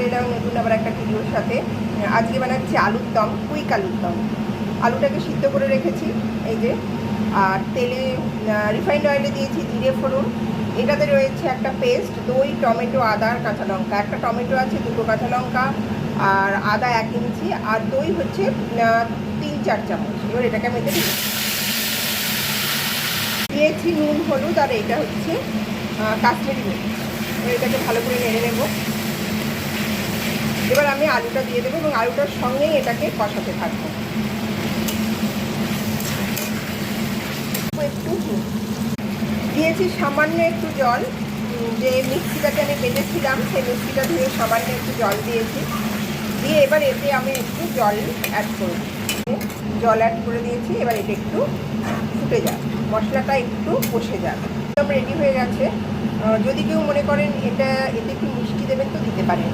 চলে এলাম নতুন আবার একটা ভিডিওর সাথে। আজকে বানাচ্ছি আলুর দম, কুইক আলুর দম। আলুটাকে সিদ্ধ করে রেখেছি এই যে, আর তেলে রিফাইন্ড অয়েলে দিয়েছি জিরে ফোড়ন। এটাতে রয়েছে একটা পেস্ট, দই, টমেটো, আদা আর কাঁচা লঙ্কা। একটা টমেটো আছে, দুটো কাঁচা লঙ্কা, আর আদা 1 ইঞ্চি, আর দই হচ্ছে 3-4 চামচ। এবার এটাকে আমি দিয়েছি নুন, হলুদ, আর এটা হচ্ছে কাশ্মীরি মির্চ। এটাকে ভালো করে নেড়ে নেব। এবার আমি আলুটা দিয়ে দেবো এবং আলুটার সঙ্গেই এটাকে কষাতে থাকবো। একটু দিয়েছি সামান্য একটু জল, যে মিক্সিটাকে আমি বেঁধেছিলাম সেই মিক্সিটা ধুয়ে সামান্য একটু জল দিয়েছি। দিয়ে এবার এতে আমি একটু জল অ্যাড করব। জল অ্যাড করে দিয়েছি। এবার এটা একটু ফুটে যাক, মশলাটা একটু কষে যাক। একদম রেডি হয়ে গেছে। যদি কেউ মনে করেন এতে একটু মিষ্টি দেবেন তো দিতে পারেন।